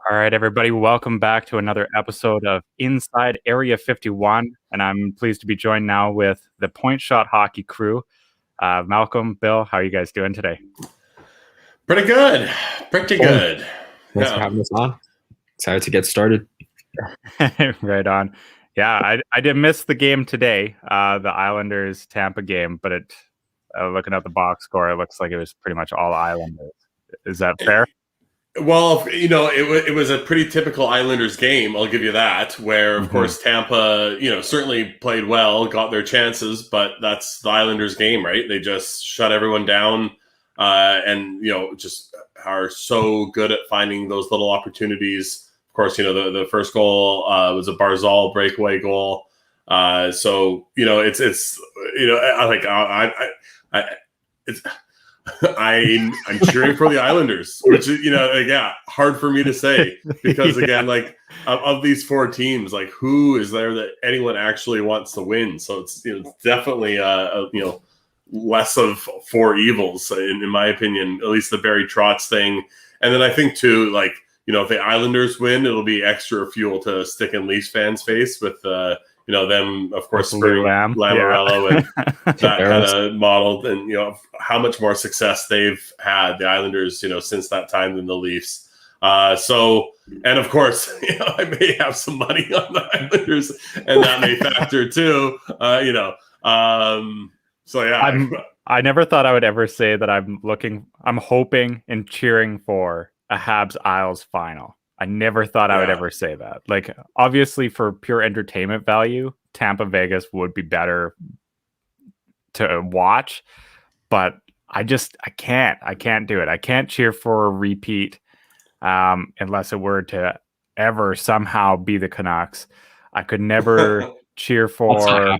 All right, everybody, welcome back to another episode of Inside Area 51, and I'm pleased to be joined now with the Point Shot Hockey crew. Malcolm, Bill, how are you guys doing today? Pretty good. Pretty good. Thanks for having us on. Excited to get started. Right on. Yeah, I did miss the game today, the Islanders Tampa game, but looking at the box score, it looks like it was pretty much all Islanders. Is that fair? Well, it was a pretty typical Islanders game, I'll give you that, where, of course, Tampa, certainly played well, got their chances, but that's the Islanders game, right? They just shut everyone down and, just are so good at finding those little opportunities. Of course, the first goal was a Barzal breakaway goal. So, I'm cheering for the Islanders, which is, hard for me to say because again, of these four teams, who is there that anyone actually wants to win? So it's definitely less of four evils in my opinion, at least the Barry Trotz thing. And then I think too, if the Islanders win, it'll be extra fuel to stick in Leafs fans' face with them, of course, Lamoriello and that kind of model, and how much more success they've had, the Islanders, since that time than the Leafs. And of course, I may have some money on the Islanders, and that may factor too. So yeah, I never thought I would ever say that I'm hoping and cheering for a Habs Isles final. I never thought I would ever say that. Obviously, for pure entertainment value, Tampa Vegas would be better to watch, but I can't do it. I can't cheer for a repeat unless it were to ever somehow be the Canucks. I could never cheer for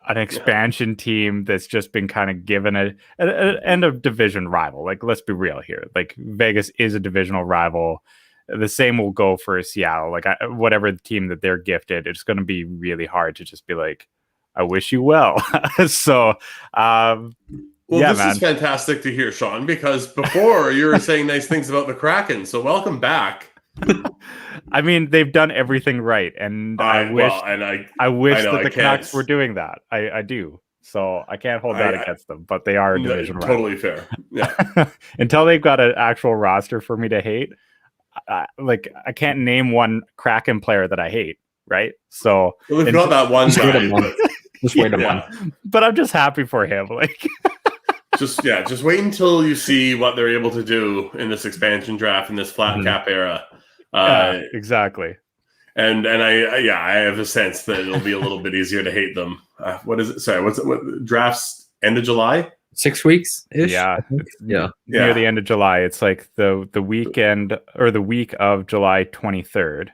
an expansion team that's just been kind of given an end of division rival. Let's be real here. Vegas is a divisional rival. The same will go for Seattle. Whatever the team that they're gifted, it's going to be really hard to just be like, I wish you well. So, this is fantastic to hear, Sean, because before you were saying nice things about the Kraken. So welcome back. I mean, they've done everything right, and I wish that the Canucks were doing that. I do. So I can't hold that against them, but they are a division rival. Totally fair. Yeah. Until they've got an actual roster for me to hate. I can't name one Kraken player that I hate, right? So they've got that one guy. Just wait a month. But I'm just happy for him. just wait until you see what they're able to do in this expansion draft in this flat cap era. Exactly. And I have a sense that it'll be a little bit easier to hate them. What is it? Sorry, what drafts end of July? 6 weeks ish. Yeah. Near the end of July. It's like the weekend or the week of July 23rd.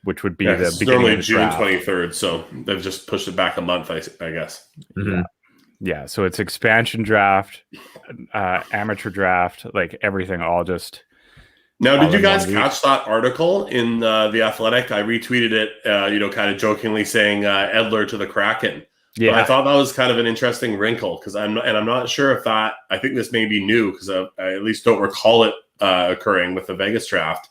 Which would be the beginning normally of the June draft. 23rd, so they've just pushed it back a month, I guess. Mm-hmm. Yeah, so it's expansion draft, amateur draft, like everything, all just. Now, did you guys catch that article in the Athletic? I retweeted it, kind of jokingly saying Edler to the Kraken. Yeah, but I thought that was kind of an interesting wrinkle because I'm not sure if that. I think this may be new because I at least don't recall it occurring with the Vegas draft.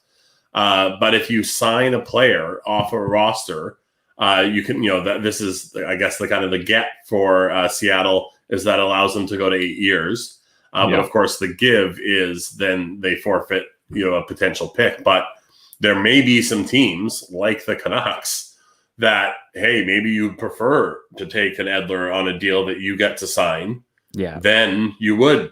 But if you sign a player off a roster, you can, that this is, I guess, the kind of the get for Seattle is that allows them to go to 8 years. But of course, the give is then they forfeit, a potential pick. But there may be some teams like the Canucks that, hey, maybe you prefer to take an Edler on a deal that you get to sign. Yeah. Then you would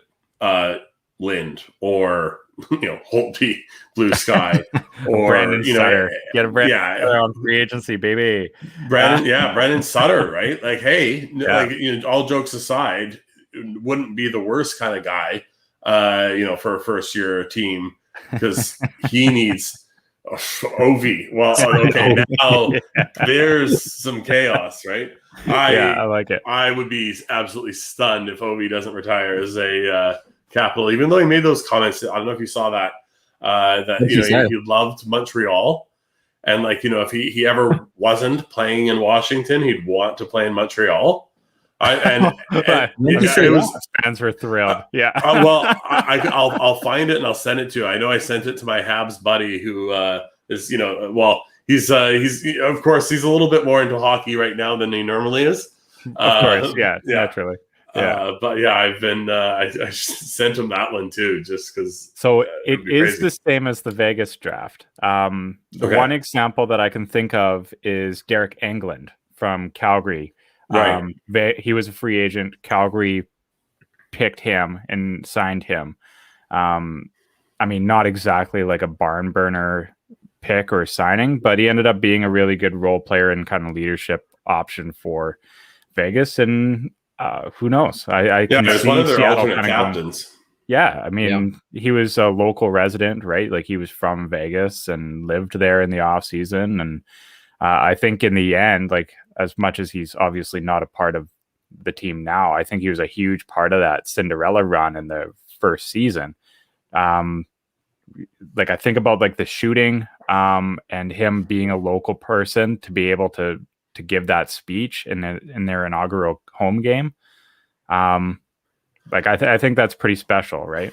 Lind or Holtby, Blue Sky, or Brandon Sutter. Get a Brandon Sutter on free agency, baby. Brandon Sutter, right? Like, hey, all jokes aside, wouldn't be the worst kind of guy, for a first year team because he needs Ovi. Well, okay, now there's some chaos, right? I like it. I would be absolutely stunned if Ovi doesn't retire as a Capital, even though he made those comments. I don't know if you saw that. He loved Montreal, and if he ever wasn't playing in Washington, he'd want to play in Montreal. Fans were thrilled. I'll find it and I'll send it to you. I know I sent it to my Habs buddy who is he's of course he's a little bit more into hockey right now than he normally is. Of course, naturally. I've been I sent him that one too, just because. So it is the same as the Vegas draft. One example that I can think of is Derek Englund from Calgary. Right. He was a free agent. Calgary picked him and signed him. Not exactly like a barn burner pick or signing, but he ended up being a really good role player and kind of leadership option for Vegas. And who knows? I can see one of their Seattle alternate captains. He was a local resident, right? Like he was from Vegas and lived there in the off season. And I think in the end, like as much as he's obviously not a part of the team now, I think he was a huge part of that Cinderella run in the first season. I think about like the shooting and him being a local person to be able to give that speech in their inaugural home game. I think that's pretty special, right?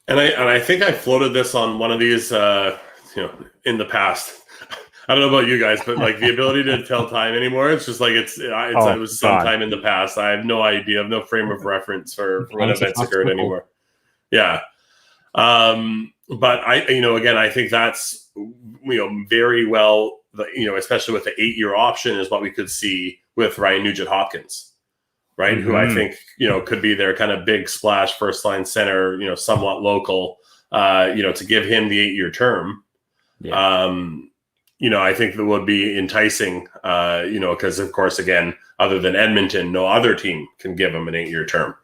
And I think I floated this on one of these, in the past. I don't know about you guys, but like the ability to tell time anymore, it's just like it was sometime in the past. I have no idea, I have no frame of reference for when events occurred anymore. Yeah. But I think that's, very well, especially with the 8-year option is what we could see with Ryan Nugent-Hopkins, right? Mm-hmm. Who I think, could be their kind of big splash first line center, somewhat local, to give him the 8-year term. Yeah. I think that would be enticing, because of course, again, other than Edmonton, no other team can give him an 8-year term.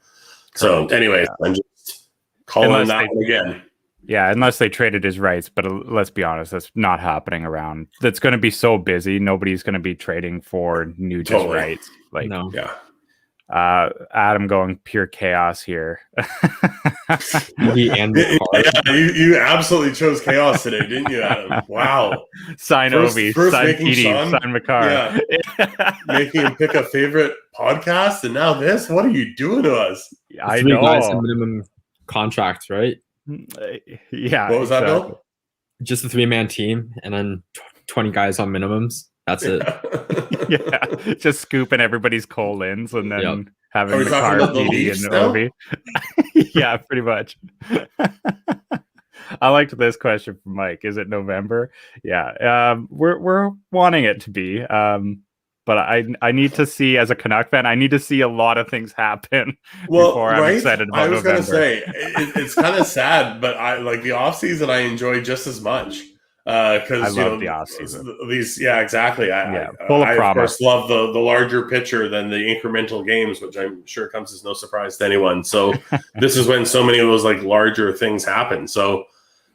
So anyways, I'm just calling that one again. Yeah, unless they traded his rights, but let's be honest, that's not happening around. That's going to be so busy. Nobody's going to be trading for Nugent's rights. No. Yeah. Adam going pure chaos here. You absolutely chose chaos today, didn't you, Adam? Wow. Sign Ovi, sign Petey, sign McCarr. Yeah. Making him pick a favorite podcast, and now this? What are you doing to us? I know. Guys in minimum contracts, right? Yeah. What was that, Bill? Just a 3-man team, and then 20 guys on minimums. That's it. Yeah, just scooping everybody's colons and then having McCarr, Petey, and Ovi. Yeah, pretty much. I liked this question from Mike. Is it November? Yeah, we're wanting it to be, but I need to see, as a Canuck fan, I need to see a lot of things happen Well, before I'm excited about I was November. gonna say it's kind of sad, but I like the off season. I enjoy just as much because I love the off season. These, yeah, exactly. Full of I of promise. course love the larger picture than the incremental games, which I'm sure comes as no surprise to anyone. So this is when so many of those like larger things happen. So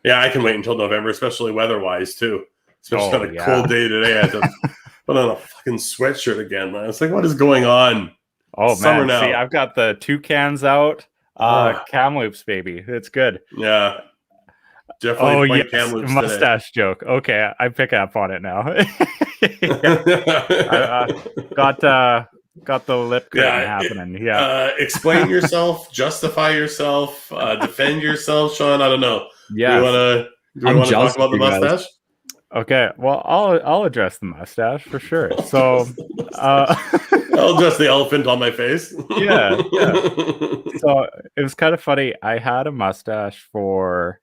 yeah, I can wait until November, especially weather wise too. Especially on a cold day today, I had to put on a fucking sweatshirt again. I was like, what is going on? Oh Summer man, now. see, I've got the toucans out. Kamloops, baby, it's good. Yeah, definitely. Oh yes, Kamloops mustache today. joke. Okay, I pick up on it now. Got the lip curtain happening. Yeah. Explain yourself, justify yourself, defend yourself, Sean. I don't know. Yeah. Do we want to talk about the mustache? Okay, well, I'll address the mustache for sure. So, I'll address the elephant on my face. yeah. So it was kind of funny. I had a mustache for,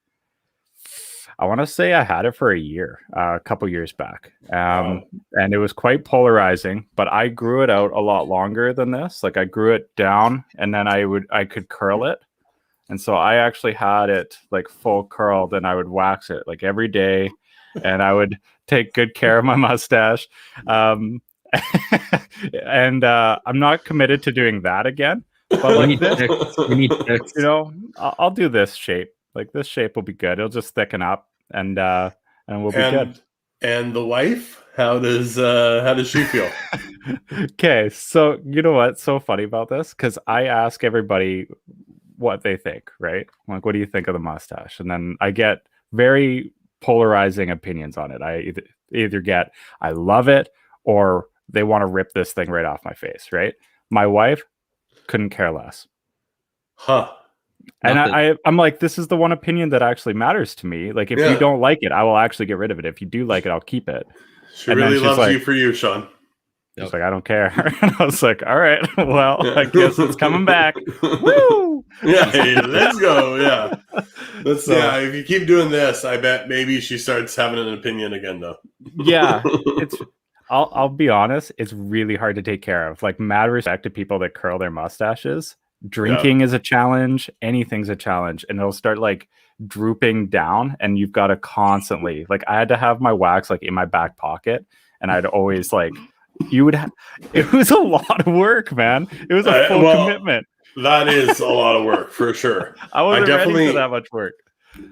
I want to say I had it for a year, a couple years back, and it was quite polarizing. But I grew it out a lot longer than this. Like I grew it down, and then I could curl it. And so I actually had it like full curled, and I would wax it like every day, and I would take good care of my mustache. And I'm not committed to doing that again. But like this, I'll do this shape. Like this shape will be good. It'll just thicken up, and we'll be good. And the wife, how does she feel? Okay, so you know what's so funny about this? Because I ask everybody what they think, right? Like, what do you think of the mustache? And then I get very polarizing opinions on it. I either get I love it or they want to rip this thing right off my face, right? My wife couldn't care less. Huh. And I'm like, this is the one opinion that actually matters to me. Like, if you don't like it, I will actually get rid of it. If you do like it, I'll keep it. She really loves you for you, Sean. She's like, I don't care. And I was like, all right, well, I guess it's coming back. Woo! Yeah, let's go. Yeah. If you keep doing this, I bet maybe she starts having an opinion again, though. Yeah. I'll be honest, it's really hard to take care of. Like, mad respect to people that curl their mustaches. Drinking is a challenge. Anything's a challenge. And it'll start like drooping down, and you've got to constantly, like, I had to have my wax like in my back pocket, and I'd always like, it was a lot of work, man. It was a full commitment. That is a lot of work for sure. I wasn't ready for that much work.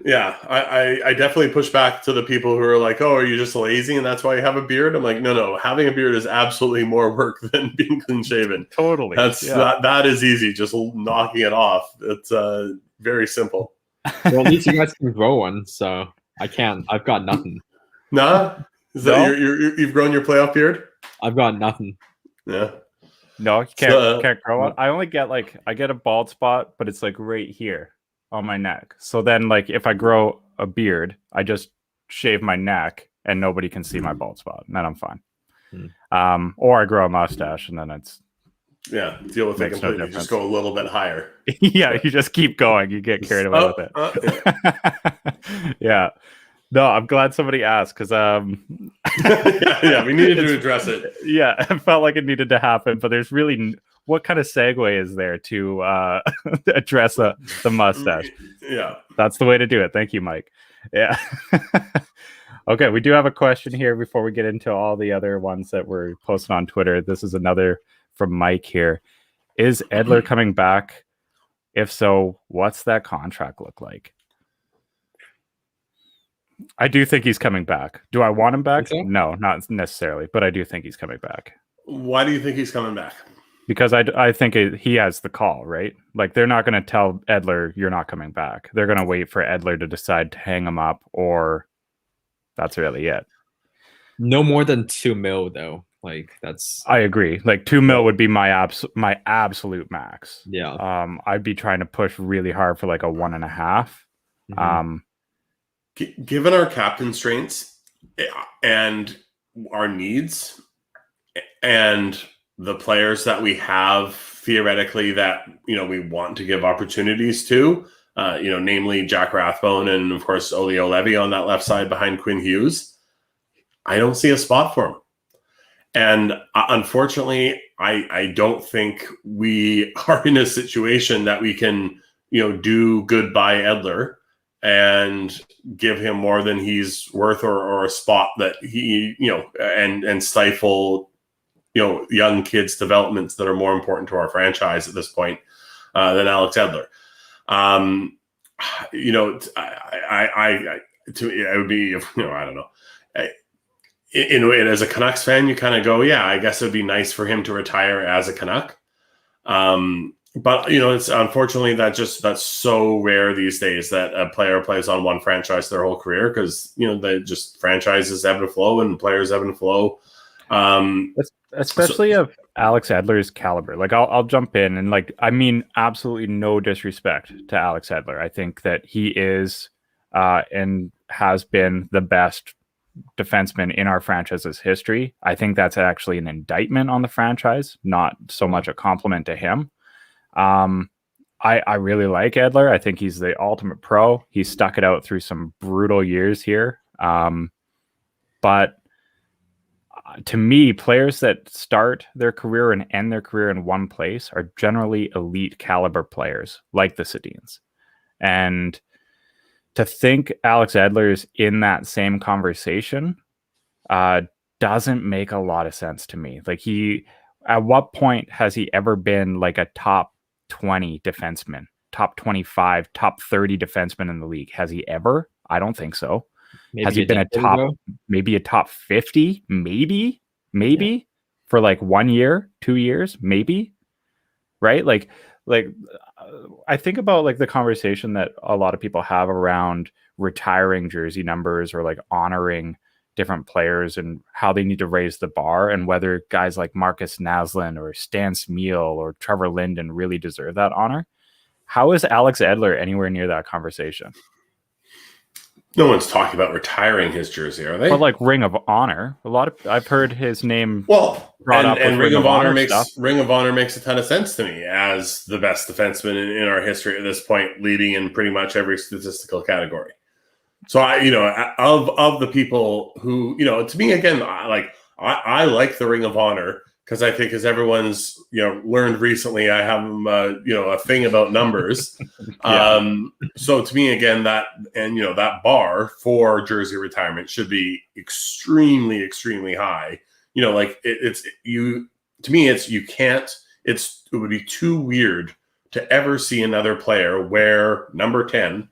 Yeah, I definitely push back to the people who are like, "Oh, are you just lazy and that's why you have a beard?" I'm like, no. Having a beard is absolutely more work than being clean shaven. Totally. That is easy. Just knocking it off. It's very simple. Well, at least you guys can grow one, so I can't. I've got nothing. Nah, is that you've grown your playoff beard? I've got nothing. Yeah. No, you can't grow it. I only get I get a bald spot, but it's like right here on my neck. So then like if I grow a beard, I just shave my neck and nobody can see my bald spot, and then I'm fine. Or I grow a mustache, and then it's deal with it completely. No, just go a little bit higher. Yeah, you just keep going. You get carried away with it. Yeah. No, I'm glad somebody asked because we needed to address it. Yeah, I felt like it needed to happen, but there's really what kind of segue is there to address the mustache? Yeah, that's the way to do it. Thank you, Mike. Yeah. Okay, we do have a question here before we get into all the other ones that were posted on Twitter. This is another from Mike here. Is Edler coming back? If so, what's that contract look like? I do think he's coming back. Do I want him back? Okay. No, not necessarily, but I do think he's coming back. Why do you think he's coming back? Because I think he has the call, right? Like, they're not going to tell Edler, you're not coming back. They're going to wait for Edler to decide to hang him up, or that's really it. No more than 2 mil, though. Like, that's... I agree. Like, 2 mil would be my absolute max. Yeah. I'd be trying to push really hard for like a 1.5. Mm-hmm. Given our cap constraints and our needs and the players that we have theoretically that, we want to give opportunities to, namely Jack Rathbone and of course Olio Levy on that left side behind Quinn Hughes, I don't see a spot for him. And unfortunately, I don't think we are in a situation that we can, do good by Edler and give him more than he's worth, or a spot that he, and stifle, young kids' developments that are more important to our franchise at this point than Alex Edler. It would be, I don't know. In a way, as a Canucks fan, you kind of go, yeah, I guess it would be nice for him to retire as a Canuck. But it's unfortunately that's so rare these days that a player plays on one franchise their whole career, because they just franchises ebb and flow and players ebb and flow. Especially of Alex Edler's caliber. Like I'll jump in and I mean absolutely no disrespect to Alex Edler. I think that he is and has been the best defenseman in our franchise's history. I think that's actually an indictment on the franchise, not so much a compliment to him. I really like Edler. I think he's the ultimate pro. He stuck it out through some brutal years here. But to me, players that start their career and end their career in one place are generally elite caliber players like the Sedins. And to think Alex Edler is in that same conversation doesn't make a lot of sense to me. At what point has he ever been like a top 20 defenseman, top 25, top 30 defenseman in the league? Has he ever? I don't think so. Has he been maybe a top 50? Maybe for 1 year, 2 years, maybe. Right? I think about the conversation that a lot of people have around retiring jersey numbers or honoring different players and how they need to raise the bar, and whether guys like Marcus Naslund or Stan Smeel or Trevor Linden really deserve that honor. How is Alex Edler anywhere near that conversation? No one's talking about retiring his jersey, are they? But Ring of Honor, I've heard his name. Brought up, and Ring of Honor makes a ton of sense to me as the best defenseman in our history at this point, leading in pretty much every statistical category. So of the people who, to me, again, I like the Ring of Honor, because I think, as everyone's learned recently, I have a thing about numbers. Yeah. So to me, again, that bar for jersey retirement should be extremely, extremely high. It would be too weird to ever see another player wear number 10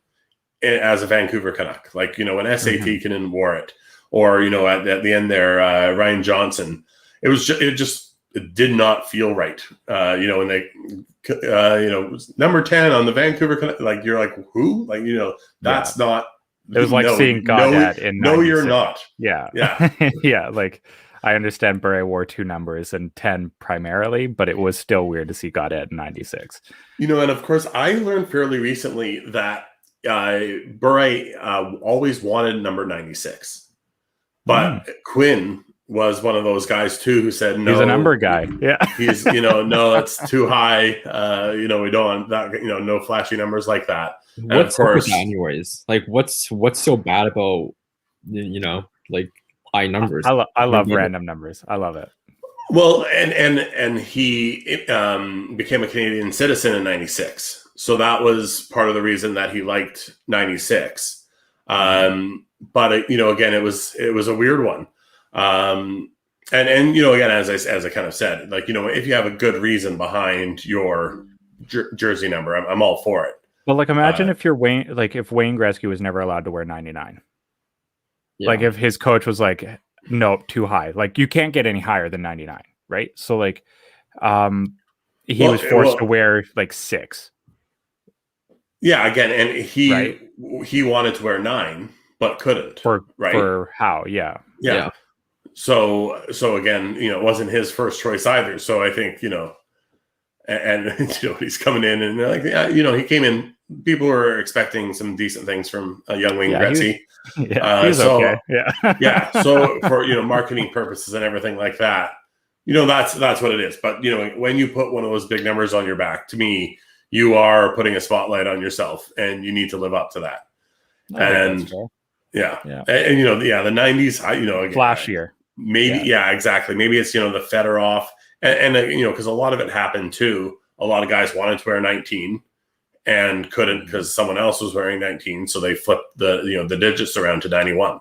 as a Vancouver Canuck. When S.A. Tikkanen wore it, or at the end there, Ryan Johnson. It did not feel right. When they, number 10 on the Vancouver Canuck, you're like, who? That's not. It was seeing Goddard in 96. No, you're not. Yeah. Yeah. Yeah. I understand Bure wore 2 numbers and 10 primarily, but it was still weird to see Goddard in 96. And of course, I learned fairly recently that Bure always wanted number 96, but Quinn was one of those guys too who said no. He's a number guy. Yeah, he's no, that's too high. We don't want that. No flashy numbers like that. What's up with that anyways? What's so bad about high numbers? I love random numbers. I love it. Well, and he became a Canadian citizen in 96. So that was part of the reason that he liked 96. But again, it was a weird one. And again, as I kind of said, if you have a good reason behind your jersey number, I'm all for it. But imagine if you're Wayne, if Wayne Gretzky was never allowed to wear 99. Yeah. If his coach was nope, too high. You can't get any higher than 99, right? So he was forced to wear 6. Yeah, again, and he wanted to wear 9, but couldn't. For how? Yeah. So again, it wasn't his first choice either. So I think and he's coming in and they're like, yeah, he came in. People were expecting some decent things from a young Wayne Gretzky. He's okay. Yeah. Yeah. So for marketing purposes and everything like that, that's what it is. But when you put one of those big numbers on your back, to me, you are putting a spotlight on yourself, and you need to live up to that. And the 90s, again, flashier. maybe, yeah, exactly. Maybe it's, the Fedorov and because a lot of it happened too. A lot of guys wanted to wear 19 and couldn't because someone else was wearing 19. So they flipped the digits around to 91.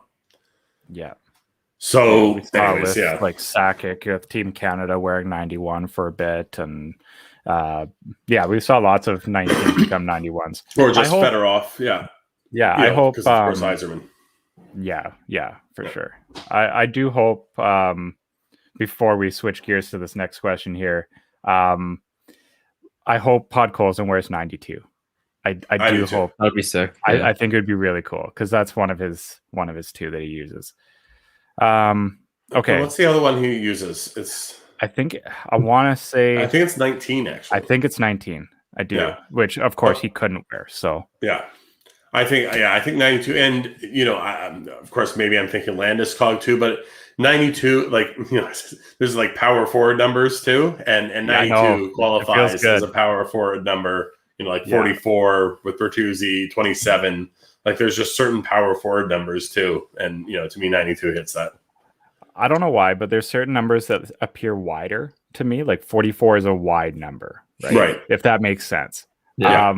Yeah. So we saw anyways, with like Sakic with Team Canada wearing 91 for a bit, and we saw lots of 19s become 91s. Or just Fedorov, I hope because of course Yzerman. Yeah, for sure. I do hope before we switch gears to this next question here, I hope Podkolzin wears 92. I do hope that'd be sick. I think it would be really cool because that's one of his two that he uses. Okay. What's the other one he uses? I think I want to say. I think it's 19. Actually, I think it's 19. I do. Yeah. Which of course he couldn't wear. So yeah, I think 92. And of course maybe I'm thinking Landeskog too, but 92, there's like power forward numbers too, and 92 qualifies as a power forward number. 44 with Bertuzzi, 27. Like there's just certain power forward numbers too, and to me 92 hits that. I don't know why, but there's certain numbers that appear wider to me. Like 44 is a wide number, right? If that makes sense. Yeah.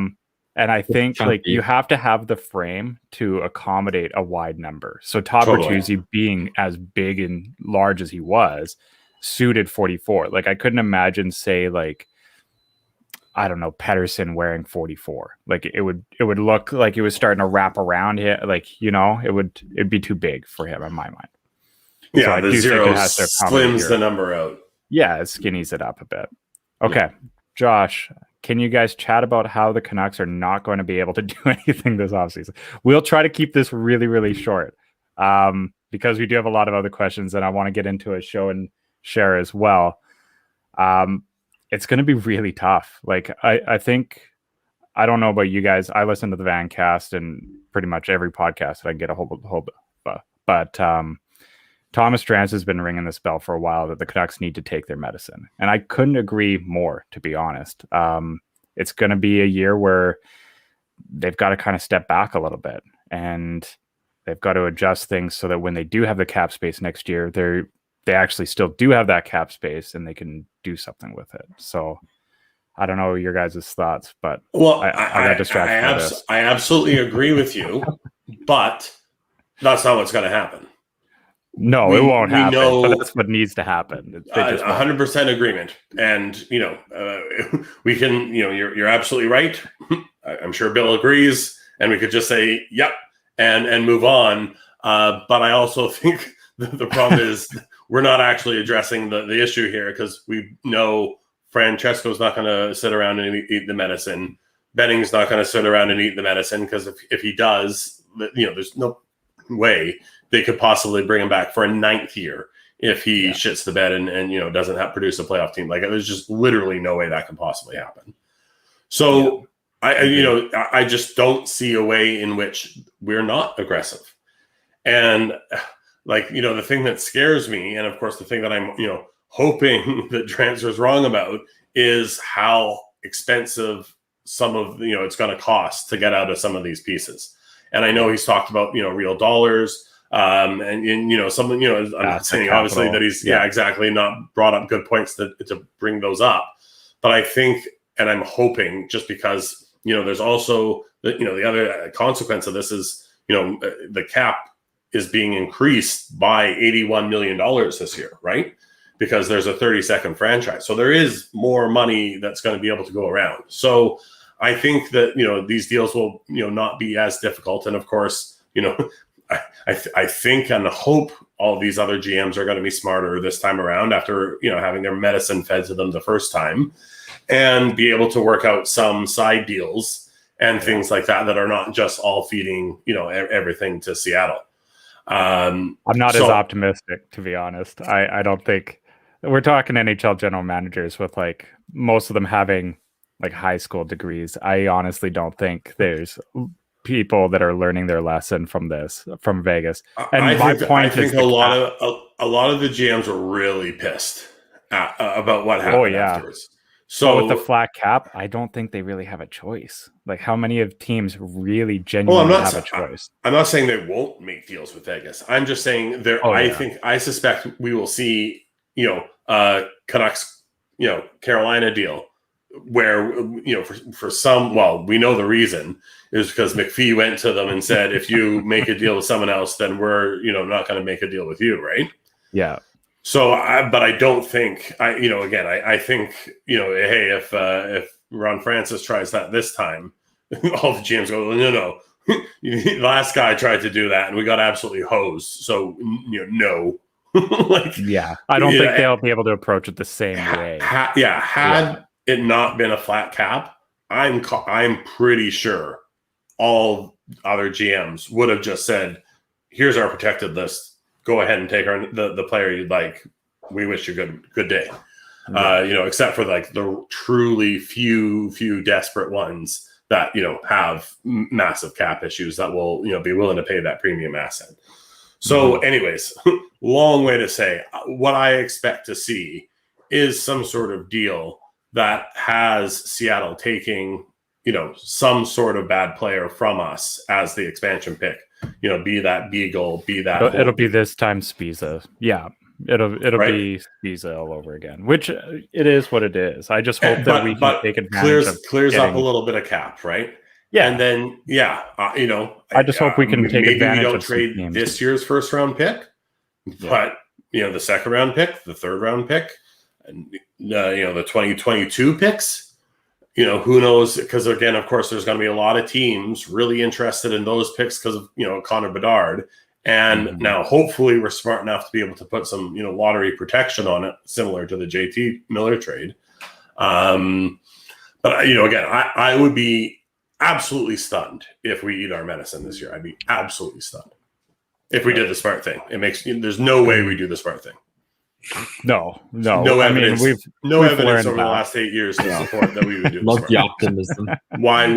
And I think you have to have the frame to accommodate a wide number. So Todd Bertuzzi being as big and large as he was suited 44. Like I couldn't imagine, say, I don't know, Pettersson wearing 44. Like it would look like he was starting to wrap around it. It'd be too big for him in my mind. Yeah, so the zero slims the number out. Yeah, it skinnies it up a bit. Okay, Josh, can you guys chat about how the Canucks are not going to be able to do anything this offseason? We'll try to keep this really, really short because we do have a lot of other questions and I want to get into a show and share as well. It's going to be really tough. I think, I don't know about you guys. I listen to the Vancast and pretty much every podcast that I can get a hold of. But Thomas Drance has been ringing this bell for a while that the Canucks need to take their medicine. And I couldn't agree more, to be honest. It's going to be a year where they've got to kind of step back a little bit and they've got to adjust things so that when they do have the cap space next year, they actually still do have that cap space and they can do something with it. So I don't know your guys' thoughts, but I got distracted by this. I absolutely agree with you, but that's not what's going to happen. No, it won't happen. But that's what needs to happen. 100% agreement. And, we can, you're absolutely right. I'm sure Bill agrees. And we could just say, yep, and move on. But I also think the problem is we're not actually addressing the issue here because we know Francesco's not going to sit around and eat the medicine. Benning's not going to sit around and eat the medicine because if he does, there's no way they could possibly bring him back for a 9th year if he shits the bed and doesn't produce a playoff team. There's just literally no way that can possibly happen. So I just don't see a way in which we're not aggressive. And the thing that scares me, and of course the thing that I'm hoping that Transfer's wrong about, is how expensive some of it's going to cost to get out of some of these pieces. And I know he's talked about real dollars. I'm not saying obviously that he's exactly not brought up good points to bring those up, but I think, and I'm hoping, just because there's also the other consequence of this is the cap is being increased by $81 million this year, right? Because there's a 32nd franchise, so there is more money that's going to be able to go around. So I think that these deals will not be as difficult, and of course I think and hope all these other GMs are going to be smarter this time around after, having their medicine fed to them the first time, and be able to work out some side deals and things like that are not just all feeding, everything to Seattle. I'm not as optimistic, to be honest. I don't think we're talking NHL general managers with most of them having high school degrees. I honestly don't think there's people that are learning their lesson from Vegas. And I think a lot of the GMs were really pissed about what happened afterwards. So with the flat cap, I don't think they really have a choice. Like, how many of teams really well, genuinely have a choice? I'm not saying they won't make deals with Vegas. I'm just saying there. Oh, yeah. I suspect we will see, Canucks, Carolina deal where, for some, well, we know the reason is because McPhee went to them and said, if you make a deal with someone else, then we're, not going to make a deal with you, right? Yeah. So, but I don't think I think, hey, if Ron Francis tries that this time, all the GMs go, no. The last guy tried to do that and we got absolutely hosed. So, no. I don't think they'll be able to approach it the same way. Had it not been a flat cap, I'm pretty sure all other GMs would have just said, here's our protected list. Go ahead and take the player you'd like. We wish you good day. Except for like the truly few desperate ones that have massive cap issues that will be willing to pay that premium asset. So, anyways, long way to say what I expect to see is some sort of deal that has Seattle taking some sort of bad player from us as the expansion pick. Be that Beagle, be that it'll be this time Spiza. Yeah. It'll right? be Spiza all over again, which it is what it is. I just hope that we can take advantage clears up a little bit of cap, right? Yeah, and then I just hope we can take advantage. Maybe we don't of trade this year's first round pick, but the second round pick, the third round pick, and the 2022 picks. Who knows? Because again, of course, there's going to be a lot of teams really interested in those picks because of Connor Bedard. And now, hopefully, we're smart enough to be able to put some, lottery protection on it, similar to the JT Miller trade. But again, I would be absolutely stunned if we eat our medicine this year. I'd be absolutely stunned if we did the smart thing. There's no way we do the smart thing. No evidence. We've evidence over the last 8 years to support that we would do. Love the optimism. Why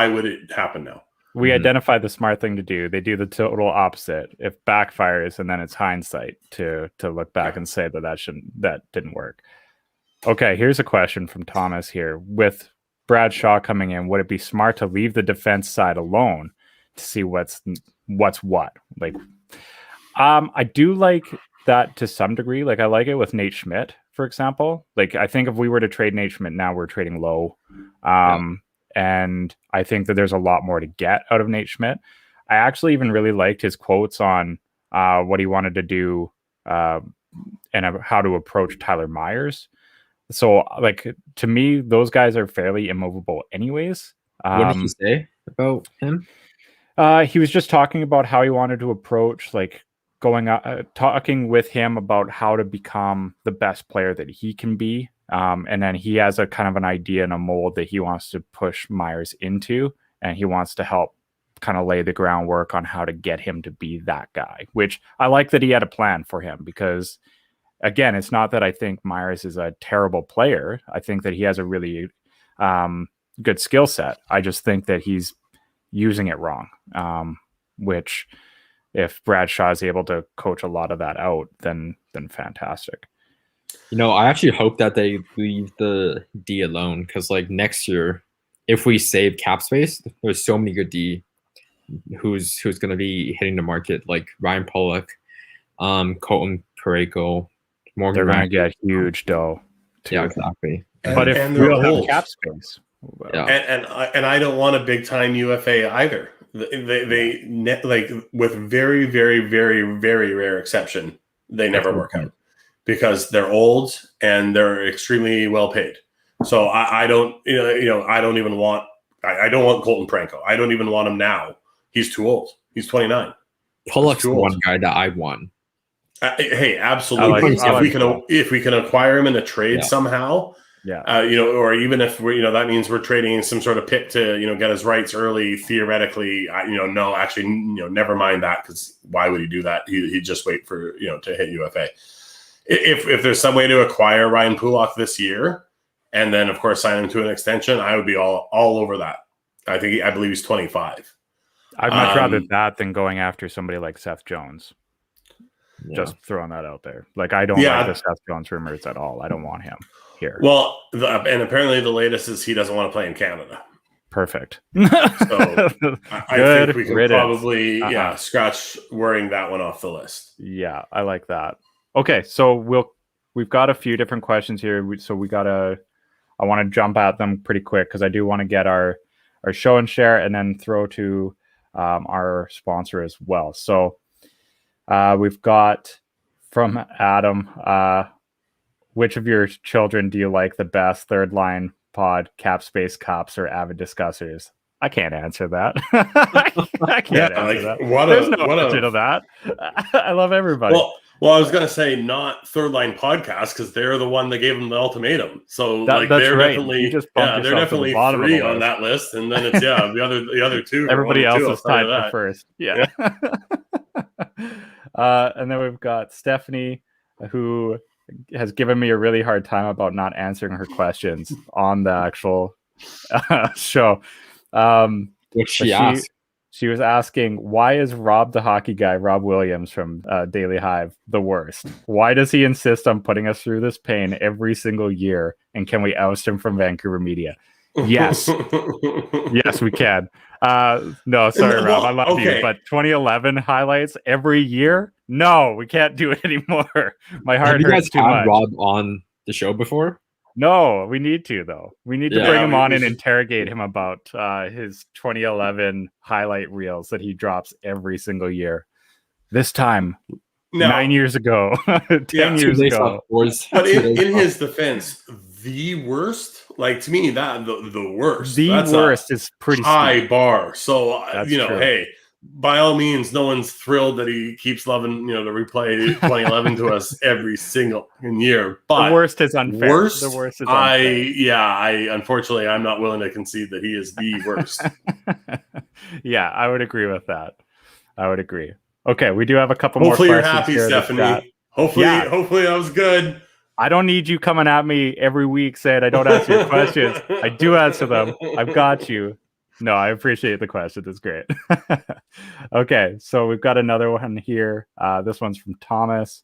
would it happen now? We identify the smart thing to do. They do the total opposite. If backfires, and then it's hindsight to look back and say that didn't work. Okay, here's a question from Thomas here. With Brad Shaw coming in, would it be smart to leave the defense side alone to see what's what? Like, I do like that to some degree. Like, I like it with Nate Schmidt, for example. Like, I think if we were to trade Nate Schmidt now, we're trading low. And I think that there's a lot more to get out of Nate Schmidt. I actually even really liked his quotes on what he wanted to do and how to approach Tyler Myers. So, like, to me, those guys are fairly immovable anyways. What did he say about him? He was just talking about how he wanted to approach, like, talking with him about how to become the best player that he can be. And then he has a kind of an idea and a mold that he wants to push Myers into, and he wants to help kind of lay the groundwork on how to get him to be that guy, which I like that he had a plan for him, because again, it's not that I think Myers is a terrible player. I think that he has a really good skill set. I just think that he's using it wrong, which if Brad Shaw is able to coach a lot of that out, then fantastic. I actually hope that they leave the D alone, because like next year, if we save cap space, there's so many good D who's going to be hitting the market, like Ryan Pollock, Colton Parayko, Morgan. They're going to get huge dough. Too. Yeah, exactly. But if we'll have cap space, and I don't want a big time UFA either. They like, with very, very, very, very rare exception, they never work out. Because they're old and they're extremely well paid. So I don't, I don't even want, I don't want Colton Parayko. I don't even want him now. He's too old. He's 29. Pollock's one guy that I want. Hey, absolutely. If we can acquire him in a trade somehow, or even if we're, that means we're trading some sort of pick to, get his rights early. Theoretically, no, actually, never mind that, because why would he do that? He'd just wait for, to hit UFA. If there's some way to acquire Ryan Pulock this year, and then of course sign him to an extension, I would be all over that. I believe he's 25. I'd much rather that than going after somebody like Seth Jones. Just throwing that out there. Like, I don't like the Seth Jones rumors at all. I don't want him here. Well, and apparently the latest is he doesn't want to play in Canada. Perfect. So I think we can probably scratch worrying that one off the list. Yeah, I like that. Okay, so we've got a few different questions here. I want to jump at them pretty quick because I do want to get our show and share and then throw to our sponsor as well. So we've got from Adam, which of your children do you like the best? Third line pod, cap space cops, or avid discussers? I can't answer that. I can't answer that. There's no answer to that. I love everybody. Well, I was going to say not Third Line Podcast because they're the one that gave them the ultimatum. So they're definitely they're definitely three on that list, and then it's the other two. Everybody else is tied for first. Yeah. And then we've got Stephanie, who has given me a really hard time about not answering her questions on the actual show. What she asked? She was asking, why is Rob the hockey guy, Rob Williams from Daily Hive, the worst? Why does he insist on putting us through this pain every single year? And can we oust him from Vancouver media? Yes. Yes, we can. No, sorry, Rob. I love you. But 2011 highlights every year? No, we can't do it anymore. My heart hurts too much. Have you guys had Rob on the show before? No, we need to, though. We need to bring him on and interrogate him about his 2011 highlight reels that he drops every single year. This time, 9 years ago, 10 years ago. But in his defense, the worst, like to me, that the worst. That's worst is pretty high steep bar. So, true. Hey, by all means, no one's thrilled that he keeps loving, the replay 2011 to us every single year. But the worst is unfair. The worst is unfair. Unfortunately, I'm not willing to concede that he is the worst. Yeah, I would agree with that. I would agree. Okay, we do have a couple Hopefully more questions. Hopefully you're happy, Stephanie. Hopefully that was good. I don't need you coming at me every week saying I don't answer your questions. I do answer them. I've got you. No, I appreciate the question. That's great. Okay, so we've got another one here. This one's from Thomas.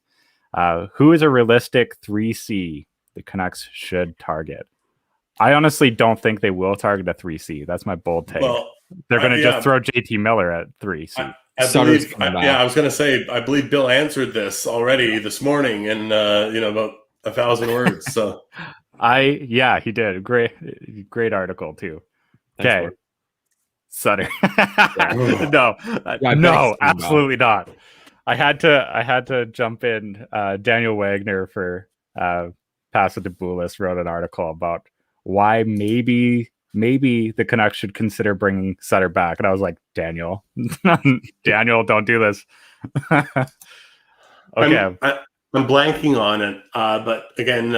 Who is a realistic 3C the Canucks should target? I honestly don't think they will target a 3C. That's my bold take. Well, they're going to just throw JT Miller at 3C. I was going to say, I believe Bill answered this already this morning in about 1,000 words. So he did. Great article too. Okay. Sutter. No, absolutely not. I had to jump in. Daniel Wagner for Pass It to Bulis wrote an article about why maybe the Canucks should consider bringing Sutter back, and I was like, Daniel, don't do this. Okay, I'm blanking on it, but again,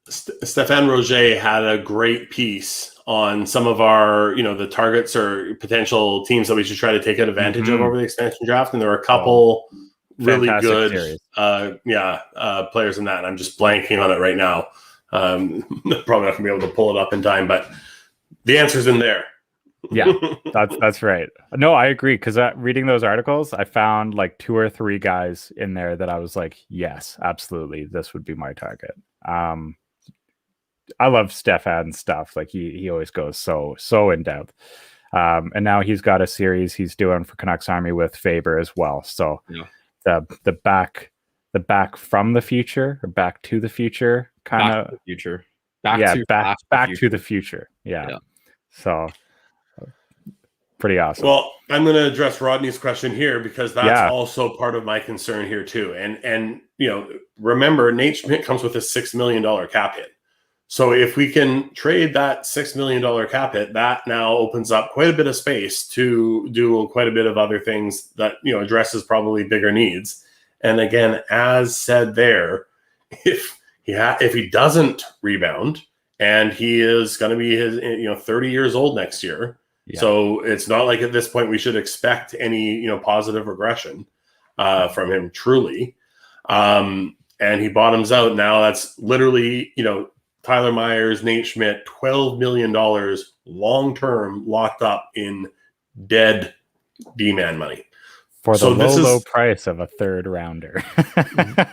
Stéphane Roger had a great piece on some of our, the targets or potential teams that we should try to take advantage of over the expansion draft. And there were a couple really good players in that. And I'm just blanking on it right now. Probably not going to be able to pull it up in time, but the answer's in there. Yeah, that's right. No, I agree. Because reading those articles, I found like 2 or 3 guys in there that I was like, yes, absolutely, this would be my target. I love Stefan stuff. Like he always goes so in depth. And now he's got a series he's doing for Canucks Army with Faber as well. So the back from the future or back to the future kind of future. Back to the future. Yeah. So pretty awesome. Well, I'm going to address Rodney's question here because that's also part of my concern here too. And remember, Nate Schmidt comes with a $6 million cap hit. So if we can trade that $6 million cap hit, that now opens up quite a bit of space to do quite a bit of other things that, addresses probably bigger needs. And again, as said there, if he doesn't rebound and he is going to be 30 years old next year. Yeah. So it's not like at this point we should expect any, positive regression from him truly. And he bottoms out now. That's literally, Tyler Myers, Nate Schmidt, $12 million long-term locked up in dead D-man money. For the So this low is price of a third rounder.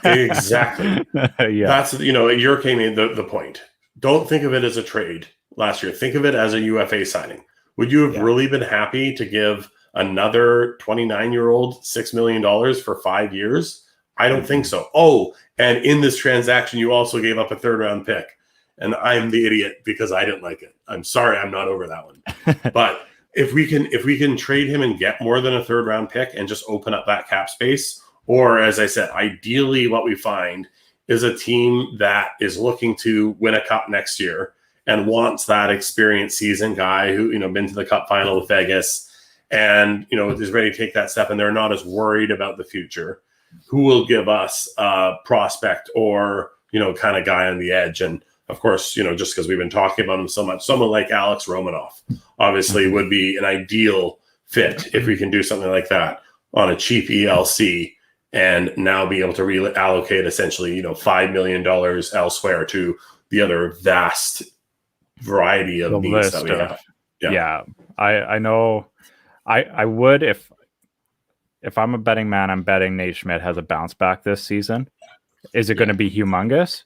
exactly. Yeah. That's, you're came the point. Don't think of it as a trade last year. Think of it as a UFA signing. Would you have Yeah. really been happy to give another 29-year-old $6 million for 5 years? I don't think so. Oh, and in this transaction, you also gave up a third round pick. And I'm the idiot because I didn't like it. I'm sorry, I'm not over that one. But if we can trade him and get more than a third round pick and just open up that cap space, or as I said, ideally what we find is a team that is looking to win a cup next year and wants that experienced seasoned guy who, been to the cup final with Vegas and, is ready to take that step, and they're not as worried about the future, who will give us a prospect or, kind of guy on the edge. And of course, just because we've been talking about him so much, someone like Alex Romanoff obviously would be an ideal fit if we can do something like that on a cheap ELC and now be able to reallocate essentially, $5 million elsewhere to the other vast variety of needs that we have. Yeah. I know I would, if I'm a betting man, I'm betting Nate Schmidt has a bounce back this season. Is it going to be humongous?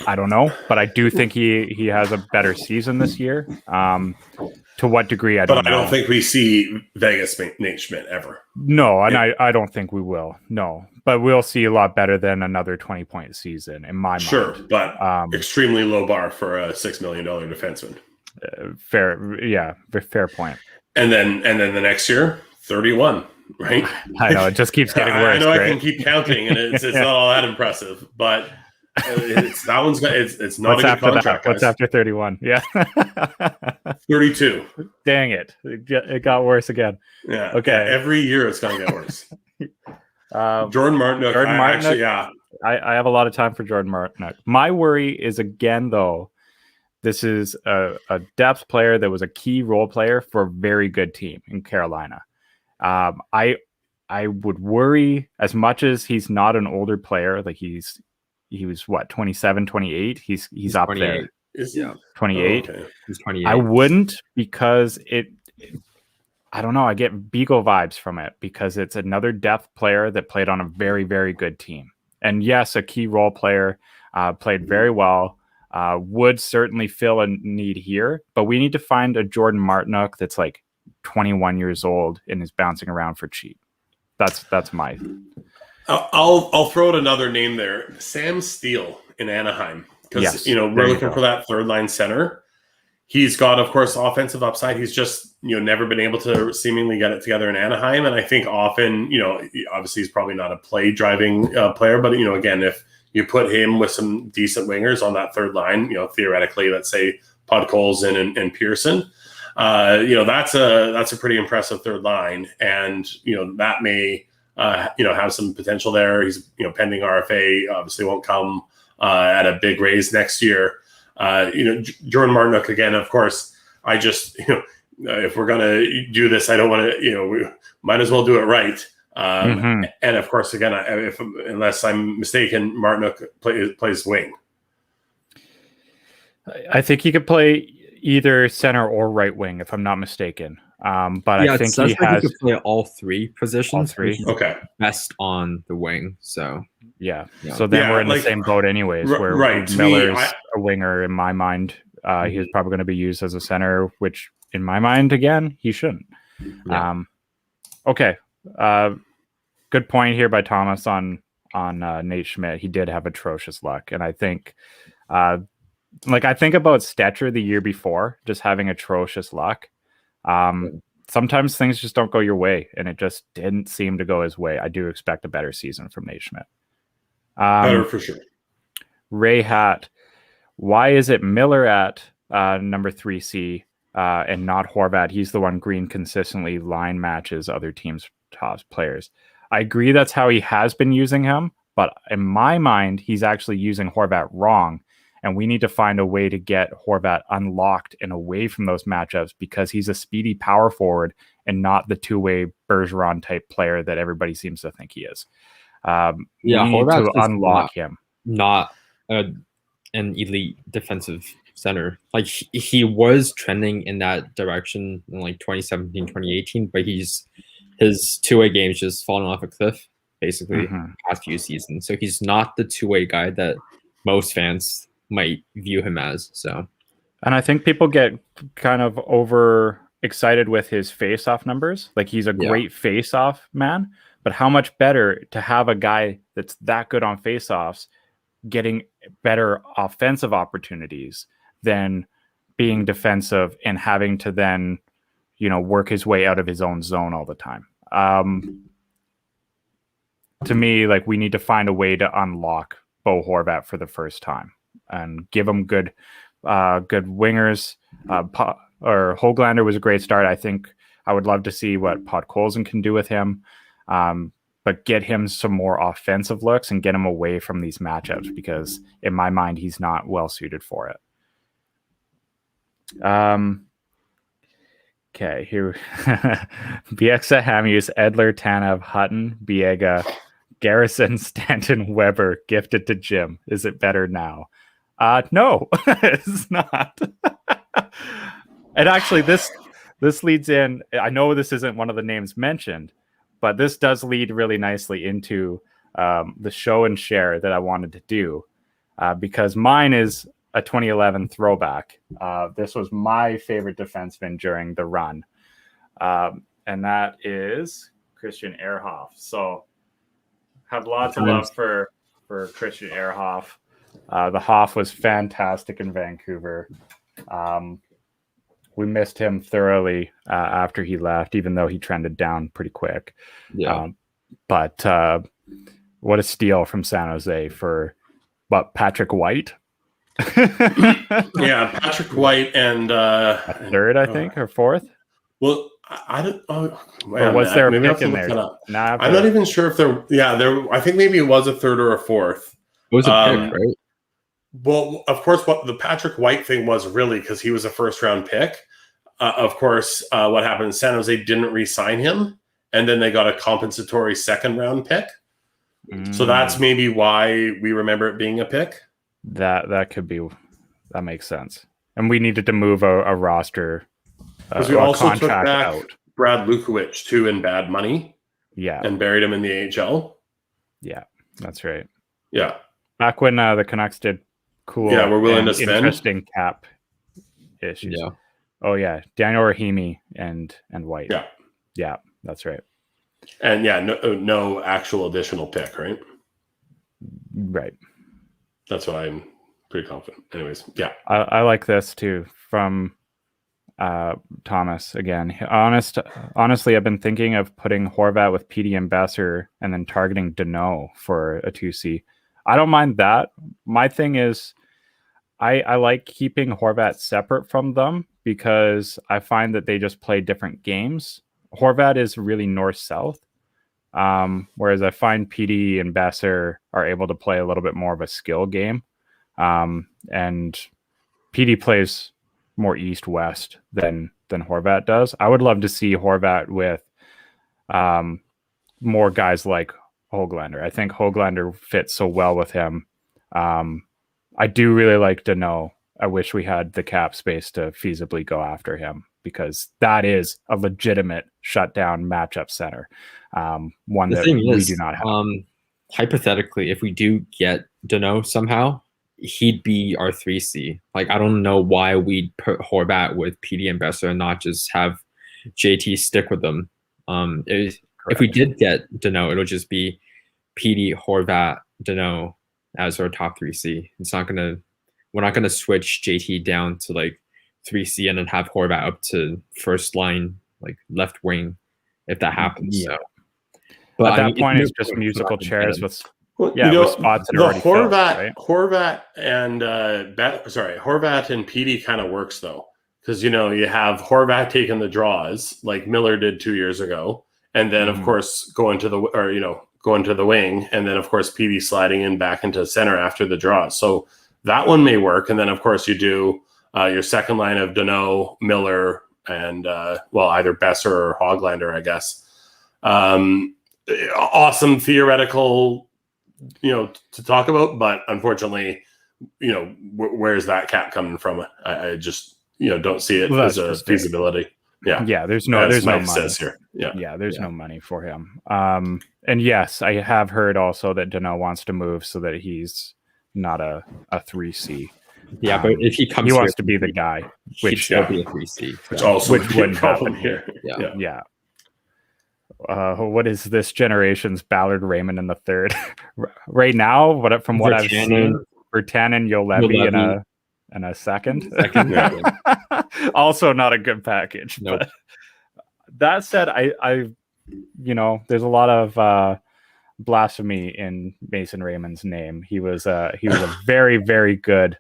I don't know, but I do think he has a better season this year. To what degree, I don't know. But I don't think we see Vegas Nate Schmidt ever. No, and I don't think we will. No, but we'll see a lot better than another 20-point season in my mind. Sure, but extremely low bar for a $6 million defenseman. Fair point. And then the next year, 31. Right? I know it just keeps getting worse. I know right? I can keep counting, and it's not all that impressive, but it's not What's a good contract. What's after 31? Yeah, 32. Dang it! It got worse again. Yeah. Okay. Yeah, every year it's gonna get worse. Jordan Martinook. I have a lot of time for Jordan Martinook. My worry is again though, this is a depth player that was a key role player for a very good team in Carolina. I would worry, as much as he's not an older player, like he was what, 27, 28. He's up 28. there. 28. Oh, okay. He's 28. I wouldn't, because I don't know. I get Beagle vibes from it because it's another depth player that played on a very, very good team. And yes, a key role player, played very well, would certainly fill a need here, but we need to find a Jordan Martinook that's like 21 years old and is bouncing around for cheap. That's my. I'll throw out another name there, Sam Steele in Anaheim, because we're looking for that third line center. He's got, of course, offensive upside. He's just never been able to seemingly get it together in Anaheim, and I think often obviously he's probably not a play driving player, but again, if you put him with some decent wingers on that third line, theoretically, let's say Podkolzin and Pearson. That's a pretty impressive third line, and that may have some potential there. He's pending RFA, obviously won't come at a big raise next year. Jordan Martinook again, of course. I just if we're gonna do this, I don't want to. We might as well do it right. And of course, again, unless I'm mistaken, Martinook plays wing. I think he could play either center or right wing, if I'm not mistaken. But I think he could play all three positions. All three. Okay. Best on the wing. So yeah. So then we're in the same boat, anyways. Where Miller's a winger in my mind. He's probably going to be used as a center, which in my mind, again, he shouldn't. Yeah. Okay. Good point here by Thomas on Nate Schmidt. He did have atrocious luck, and I think. I think about Stetcher the year before, just having atrocious luck. Sometimes things just don't go your way, and it just didn't seem to go his way. I do expect a better season from Nate Schmidt. Better for sure. Ray Hat, why is it Miller at number 3C and not Horvat? He's the one Green consistently line matches other teams' top players. I agree that's how he has been using him, but in my mind, he's actually using Horvat wrong. And we need to find a way to get Horvat unlocked and away from those matchups, because he's a speedy power forward and not the two-way Bergeron type player that everybody seems to think he is. We need to unlock him. Not an elite defensive center. Like he was trending in that direction in 2017, 2018, but his his two-way game's just fallen off a cliff, basically, Mhm. past few seasons. So he's not the two-way guy that most fans might view him as. So And I think people get kind of over excited with his face-off numbers. Like he's a Yeah. great face-off man, but how much better to have a guy that's that good on face-offs getting better offensive opportunities than being defensive and having to then, work his way out of his own zone all the time. To me, like we need to find a way to unlock Bo Horvat for the first time and give him good wingers. Or Hoglander was a great start. I think I would love to see what Podkolzin can do with him, but get him some more offensive looks and get him away from these matchups because in my mind, he's not well suited for it. Okay, here Bieksa, Hamius, Edler, Tanev, Hutton, Biega, Garrison, Stanton, Weber, gifted to Jim. Is it better now? No, it's not. And actually, this leads in. I know this isn't one of the names mentioned, but this does lead really nicely into the show and share that I wanted to do because mine is a 2011 throwback. This was my favorite defenseman during the run, and that is Christian Ehrhoff. So, have lots of love for Christian Ehrhoff. The Hoff was fantastic in Vancouver. We missed him thoroughly after he left, even though he trended down pretty quick. yeah, But what a steal from San Jose for Patrick White. Yeah, Patrick White and third, I think, or fourth. Well, I don't. Oh, Or was there a maybe I have pick to in look there? that up. Nah, I'm not even sure if there. Yeah, there. I think maybe it was a third or a fourth. it was a pick, right? Well, of course, what the Patrick White thing was really because he was a first round pick. Of course, what happened? San Jose didn't re-sign him, and then they got a compensatory second round pick. So that's maybe why we remember it being a pick. That could be. That makes sense. And we needed to move a roster. Because we also took contract back out. Brad Lukowich too in bad money. Yeah, and buried him in the AHL. Yeah, that's right. Yeah, back when the Canucks did cool. Yeah, we're willing to spend. Interesting cap issues. Yeah. Oh yeah, Daniel Rahimi and White. Yeah, that's right. And yeah, no actual additional pick, right? Right. That's what I'm pretty confident. Anyways, yeah. I like this too from Thomas again. Honestly, I've been thinking of putting Horvat with PD and Besser and then targeting Deneau for a 2C. I don't mind that. My thing is I like keeping Horvat separate from them because I find that they just play different games. Horvat is really north-south, whereas I find PD and Besser are able to play a little bit more of a skill game. And PD plays more east-west than Horvat does. I would love to see Horvat with more guys like Hoglander. I think Hoglander fits so well with him. I do really like Deneau. I wish we had the cap space to feasibly go after him because that is a legitimate shutdown matchup center. One that we do not have. Hypothetically, if we do get Deneau somehow, he'd be our 3C. Like, I don't know why we'd put Horvat with PD and Besser and not just have JT stick with them. If we did get Deneau, it'll just be PD, Horvat, Deneau as our top 3C. We're not gonna switch JT down to like 3C and then have Horvat up to first line, like left wing, if that happens. Yeah. So, but at that point, it's just musical chairs with spots that the are already filled, right? Horvat and Horvat and PD kind of works though, because you have Horvat taking the draws like Miller did 2 years ago, and then of course going to the wing, and then of course PD sliding in back into center after the draws. So that one may work, and then of course you do your second line of Deneau, Miller, and either Besser or Hoglander, I guess. Awesome theoretical, to talk about, but unfortunately, where's that cap coming from? I just don't see it as a feasibility. Yeah, there's no As Mike money. says here. Yeah, there's no money for him. And yes, I have heard also that Dano wants to move so that he's not a 3C. Yeah, but if he comes, he here, wants to be the guy, which which will be a 3C, which also which would be a wouldn't problem happen here. Yeah. What is this generation's Ballard Raymond in the third? Right now, from what I've seen, Bertanen, Yolevi in a second. Also not a good package. Nope. But that said, I there's a lot of blasphemy in Mason Raymond's name. He was a very, very good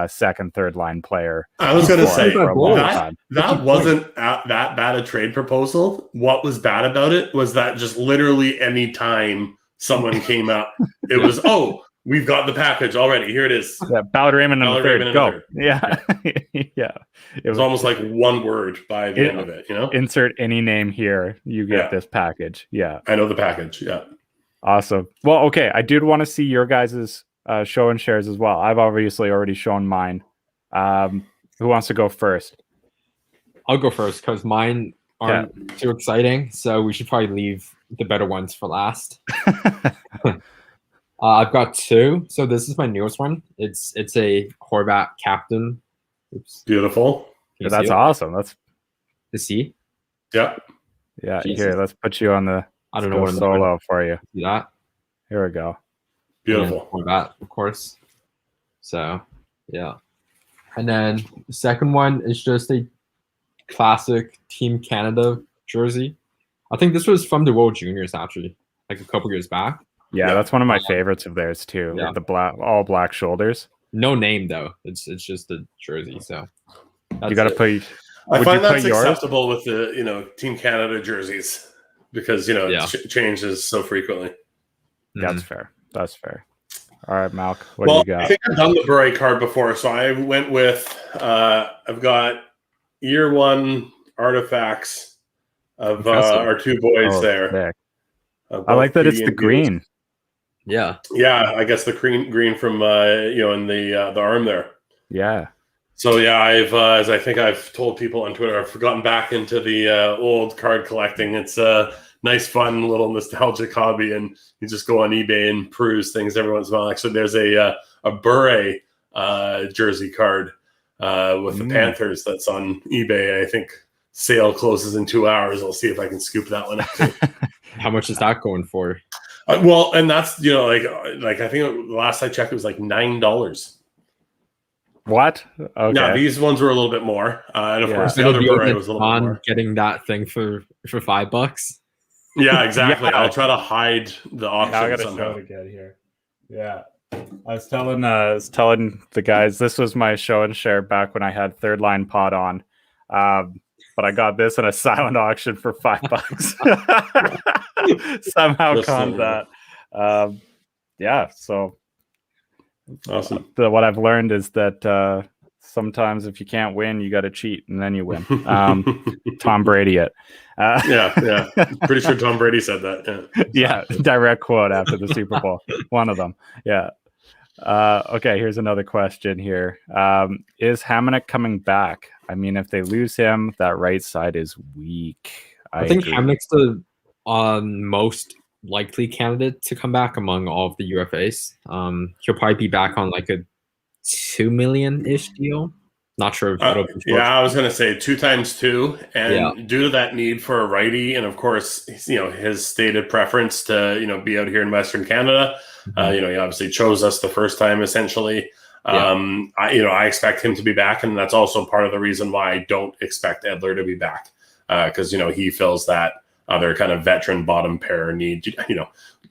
second, third line player. I was going to say for a long time. That wasn't that bad a trade proposal. What was bad about it was that just literally any time someone came up, it was, oh, we've got the package already. Here it is. Yeah, Ballard Raymond in the third. Go. Yeah. Yeah. It was almost like one word by the end of it, Insert any name here. You get this package. Yeah. I know the package. Yeah. Awesome. Well, okay. I did want to see your guys' show and shares as well. I've obviously already shown mine. Who wants to go first? I'll go first because mine aren't too exciting, so we should probably leave the better ones for last. I've got two. So this is my newest one. It's a Horvat captain. Oops. Beautiful. Yeah, that's awesome. That's the C. Yep. Yeah. Jesus. Here, let's put you on the. I don't know what solo for you. See that? Here we go. Beautiful. Horvat, of course. So, yeah. And then the second one is just a classic Team Canada jersey. I think this was from the World Juniors actually, like a couple years back. Yeah, that's one of my favorites of theirs too. Yeah. With the all black shoulders. No name though. It's just the jersey. So you got to put. I find that's acceptable with the Team Canada jerseys because change is so frequently. That's fair. That's fair. All right, Malk, what do you got? I think I've done the Bure card before, so I went with I've got year one artifacts of our two boys there. I like that it's the green. Yeah. Yeah, I guess the green from in the arm there. Yeah. So yeah, I've as I think I've told people on Twitter, I've gotten back into the old card collecting. It's a nice, fun little nostalgic hobby, and you just go on eBay and peruse things every once in a while. Actually, there's a Bure jersey card with the Panthers that's on eBay. I think sale closes in 2 hours. I'll see if I can scoop that one up too. How much is that going for? Well, and that's like I think the last I checked, it was like $9. What? Okay. Yeah, these ones were a little bit more, and of course the other Bure was a little bit more. Getting that thing for $5. Yeah, exactly. I'll try to hide the option. I gotta show it again here. Yeah, I was telling the guys this was my show and share back when I had Third Line Pod on, but I got this in a silent auction for $5. Somehow conned that. Yeah, so awesome. What I've learned is that sometimes if you can't win, you got to cheat, and then you win. Tom Brady it. Yeah. Pretty sure Tom Brady said that. Yeah, direct quote after the Super Bowl. One of them. Yeah. Okay, here's another question here. Is Hamonic coming back? I mean, if they lose him, that right side is weak. I think Hamonic's the most likely candidate to come back among all of the UFAs. He'll probably be back on like a $2 million-ish deal. Not sure if it'll be I was going to say 2 times 2, and due to that need for a righty, and of course, his stated preference to be out here in Western Canada. He obviously chose us the first time, essentially. I expect him to be back, and that's also part of the reason why I don't expect Edler to be back, because he feels that other kind of veteran bottom pair need. Do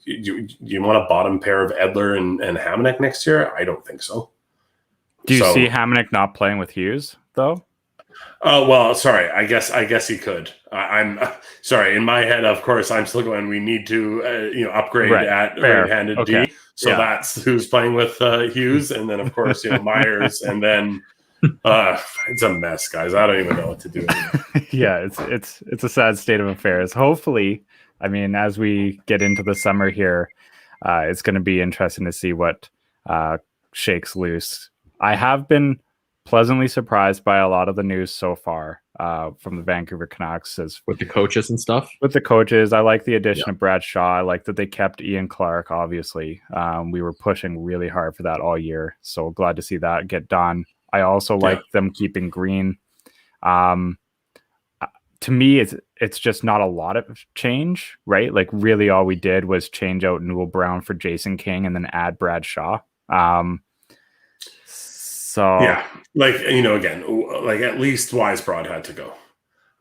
you want a bottom pair of Edler and Hamonic next year? I don't think so. Do you see Hamonic not playing with Hughes though? Oh well, sorry. I guess he could. I'm sorry. In my head, of course, I'm still going. We need to upgrade at right-handed D. So that's who's playing with Hughes, and then of course Myers, and then it's a mess, guys. I don't even know what to do anymore. Yeah, it's a sad state of affairs. Hopefully, I mean, as we get into the summer here, it's going to be interesting to see what shakes loose. I have been pleasantly surprised by a lot of the news so far. from the Vancouver Canucks as with the coaches and stuff. With the coaches, I like the addition of Brad Shaw. I like that they kept Ian Clark. Obviously, we were pushing really hard for that all year, so glad to see that get done. I also like them keeping Green. To me, it's just not a lot of change, right? Like really, all we did was change out Newell Brown for Jason King and then add Brad Shaw. So yeah, like again, like at least Weisbrod had to go.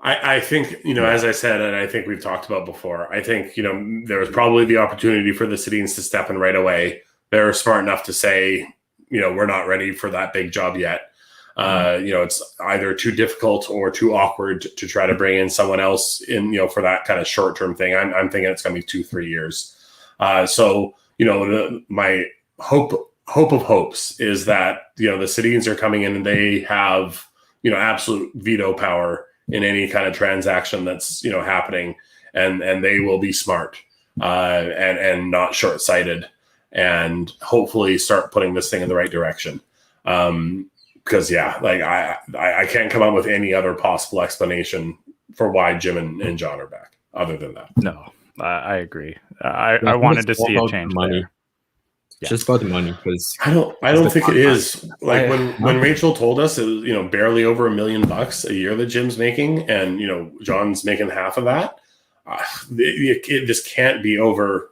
I think as I said, and I think we've talked about before. I think there was probably the opportunity for the Sedins to step in right away. They're smart enough to say, we're not ready for that big job yet. It's either too difficult or too awkward to try to bring in someone else in, for that kind of short-term thing. I'm thinking it's going to be 2-3 years. My hope of hopes is that, the Sedins are coming in and they have, absolute veto power in any kind of transaction that's, happening, and they will be smart, and not short-sighted, and hopefully start putting this thing in the right direction. Because I can't come up with any other possible explanation for why Jim and John are back other than that. No, I agree. I wanted to see a change money. there. It's just about the money, because I don't think it is. Like when Rachel told us it was, barely over $1 million a year that Jim's making, and John's making half of that. It just can't be over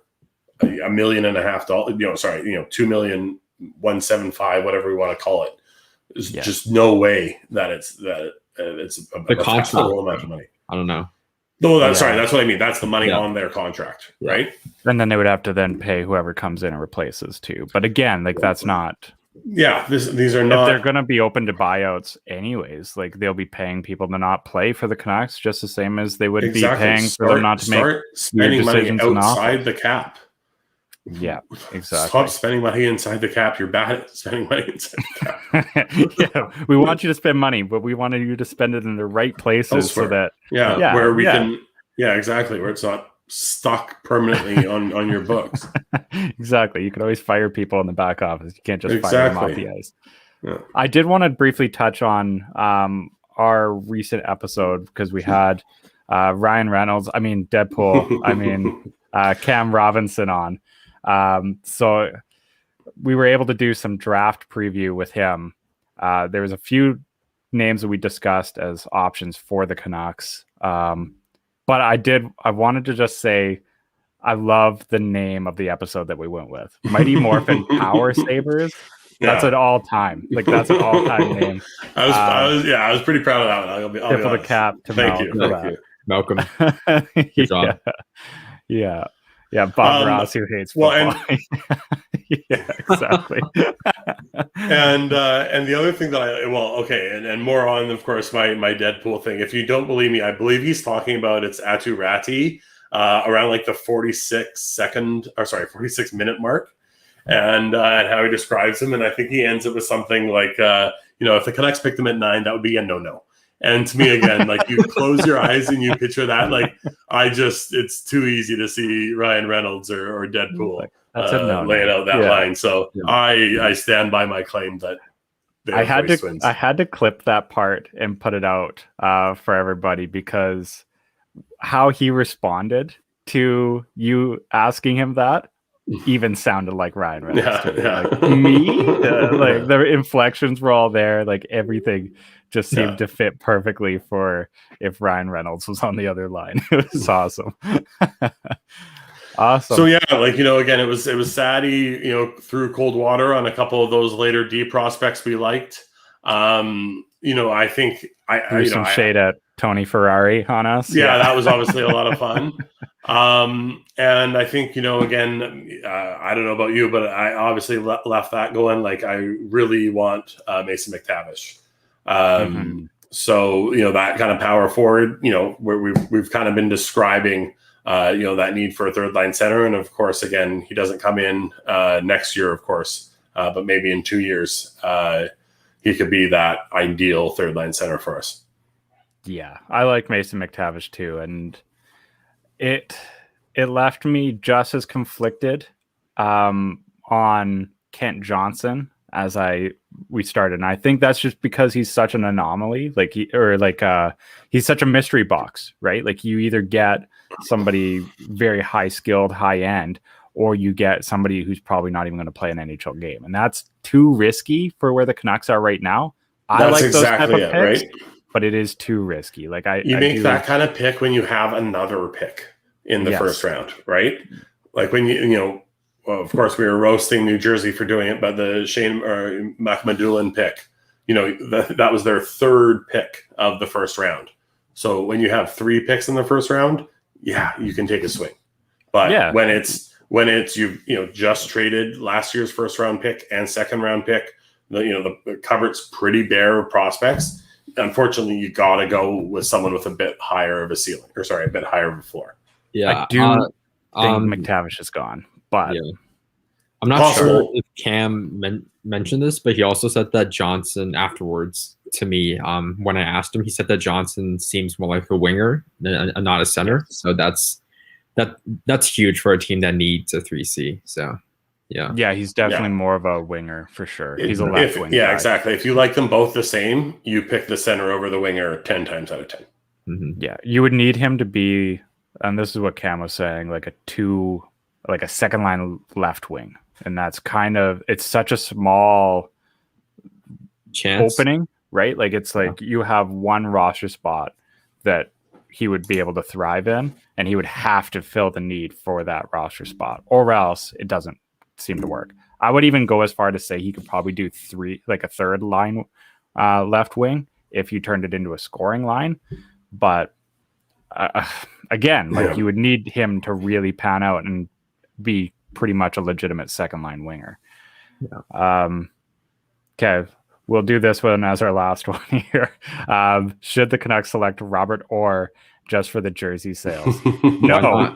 $1.5 million. $2,175,000, whatever we want to call it. There's just no way that it's the contract amount of money. I don't know. No, sorry, that's what I mean. That's the money on their contract, right? And then they would have to then pay whoever comes in and replaces too. But again, like that's not. Yeah, these are not. If they're going to be open to buyouts anyways, like they'll be paying people to not play for the Canucks just the same as they would be paying for them not to make spending money outside the cap. Yeah, exactly. Stop spending money inside the cap. You're bad at spending money inside the cap. Yeah, we want you to spend money, but we wanted you to spend it in the right places so that where we can. Yeah, exactly. Where it's not stuck permanently on your books. Exactly. You can always fire people in the back office. You can't just fire them off the ice. Yeah. I did want to briefly touch on our recent episode because we had Ryan Reynolds. I mean Deadpool. Cam Robinson on. So we were able to do some draft preview with him. There was a few names that we discussed as options for the Canucks. But I wanted to just say, I love the name of the episode that we went with. Mighty Morphin Power Sabers. That's an all-time. Like that's an all-time name. I was pretty proud of that one. I'll be the cap to Thank you. Malcolm. Good job. Yeah, Bob Ross who hates football. Yeah, exactly. and the other thing that and more on, of course, my Deadpool thing. If you don't believe me, I believe he's talking about it's Atu Ratti around like the 46 minute mark, and how he describes him. And I think he ends it with something like, if the Canucks picked him at 9, that would be a no. And to me, again, like you close your eyes and you picture that, like it's too easy to see Ryan Reynolds or Deadpool laying out that line. So I stand by my claim that I had to clip that part and put it out for everybody because how he responded to you asking him that even sounded like Ryan Reynolds. Like me, like the inflections were all there, like everything just seemed to fit perfectly for if Ryan Reynolds was on the other line. It was awesome. Awesome. So again, it was Sadie, threw cold water on a couple of those later D prospects we liked. I think I some shade at Tony Ferrari on us. Yeah, that was obviously a lot of fun. And I think, again, I don't know about you, but I obviously left that going. Like I really want Mason McTavish. So, that kind of power forward, where we've kind of been describing, that need for a third line center. And of course, again, he doesn't come in next year, of course, but maybe in 2 years, he could be that ideal third line center for us. Yeah, I like Mason McTavish too. And it left me just as conflicted on Kent Johnson as we started. And I think that's just because he's such an anomaly, he's such a mystery box, right? Like you either get somebody very high skilled, high end, or you get somebody who's probably not even going to play an NHL game. And that's too risky for where the Canucks are right now. I like those type of picks, right? But it is too risky. Like you make that kind of pick when you have another pick in the first round, right? Like when well, of course we were roasting New Jersey for doing it, but the Shane or Makhmadulin pick, that was their third pick of the first round. So when you have 3 picks in the first round, you can take a swing. But when it's you've just traded last year's first round pick and second round pick, the cupboard's pretty bare of prospects. Unfortunately, you got to go with someone with a bit higher of a ceiling, a bit higher of a floor. Yeah, I do think McTavish is gone, but I'm not sure if Cam mentioned this, but he also said that Johnson afterwards to me, when I asked him, he said that Johnson seems more like a winger and not a center. So that's huge for a team that needs a 3C. So. Yeah, he's definitely more of a winger for sure. He's a left wing. Yeah, exactly. If you like them both the same, you pick the center over the winger 10 times out of 10. Mm-hmm. Yeah, you would need him to be, and this is what Cam was saying, like a second line left wing, and that's it's such a small chance opening, right? Like it's like you have one roster spot that he would be able to thrive in, and he would have to fill the need for that roster spot, or else it doesn't seem to work. I would even go as far to say he could probably do a third line left wing if you turned it into a scoring line. But again, you would need him to really pan out and be pretty much a legitimate second line winger. Okay, we'll do this one as our last one here. Should the Canucks select Robert Orr just for the jersey sales? No,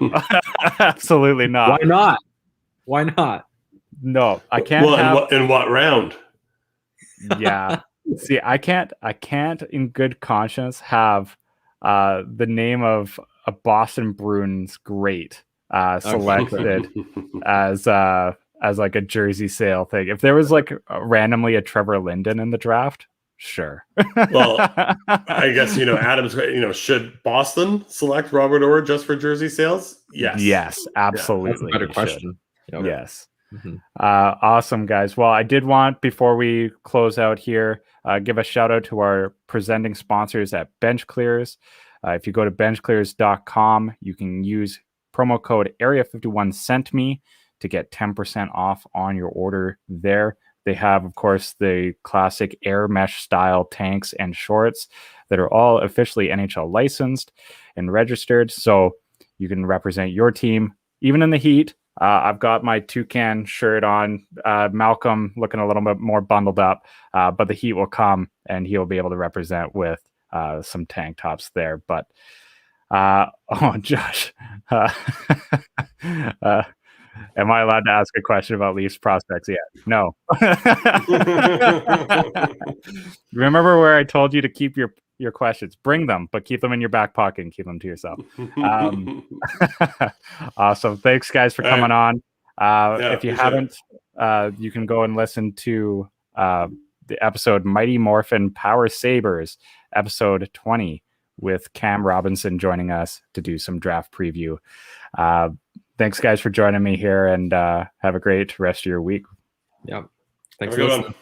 absolutely not. Why not? No, I can't. In what round? Yeah. See, I can't in good conscience have the name of a Boston Bruins great selected as like a jersey sale thing. If there was like randomly a Trevor Linden in the draft, sure. Well, I guess Adam's. Should Boston select Robert Orr just for jersey sales? Yes, absolutely. That's a better question. Yep. Yes. Mm-hmm. Awesome, guys. Well, I did want, before we close out here, give a shout out to our presenting sponsors at Bench Clears. If you go to benchclears.com, you can use promo code Area51 Sent Me to get 10% off on your order there. They have, of course, the classic air mesh style tanks and shorts that are all officially NHL licensed and registered, so you can represent your team even in the heat. I've got my Toucan shirt on. Malcolm looking a little bit more bundled up, but the heat will come and he'll be able to represent with some tank tops there. But Josh, am I allowed to ask a question about Leafs prospects yet? No. Remember where I told you to keep your questions? Bring them, but keep them in your back pocket and keep them to yourself. Awesome. Thanks, guys, for coming on. If you haven't, you can go and listen to the episode Mighty Morphin Power Sabers, episode 20, with Cam Robinson joining us to do some draft preview. Thanks, guys, for joining me here, and have a great rest of your week. Yeah. Thanks for listening.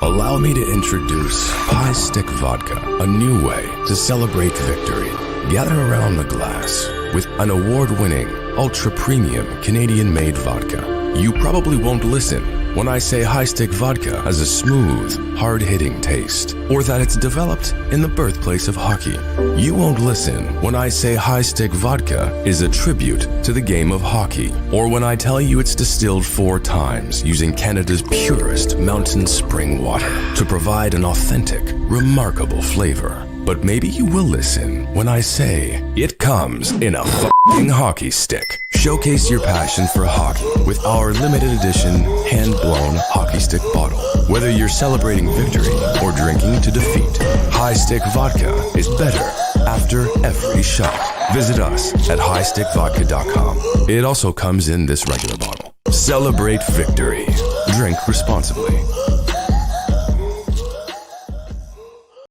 Allow me to introduce High Stick Vodka, a new way to celebrate victory. Gather around the glass with an award-winning, ultra-premium Canadian-made vodka. You probably won't listen when I say High Stick Vodka has a smooth, hard-hitting taste, or that it's developed in the birthplace of hockey. You won't listen when I say High Stick Vodka is a tribute to the game of hockey, or when I tell you it's distilled 4 times using Canada's purest mountain spring water to provide an authentic, remarkable flavor. But maybe you will listen when I say it comes in a f***ing hockey stick. Showcase your passion for hockey with our limited edition hand-blown hockey stick bottle. Whether you're celebrating victory or drinking to defeat, High Stick Vodka is better after every shot. Visit us at highstickvodka.com. It also comes in this regular bottle. Celebrate victory. Drink responsibly.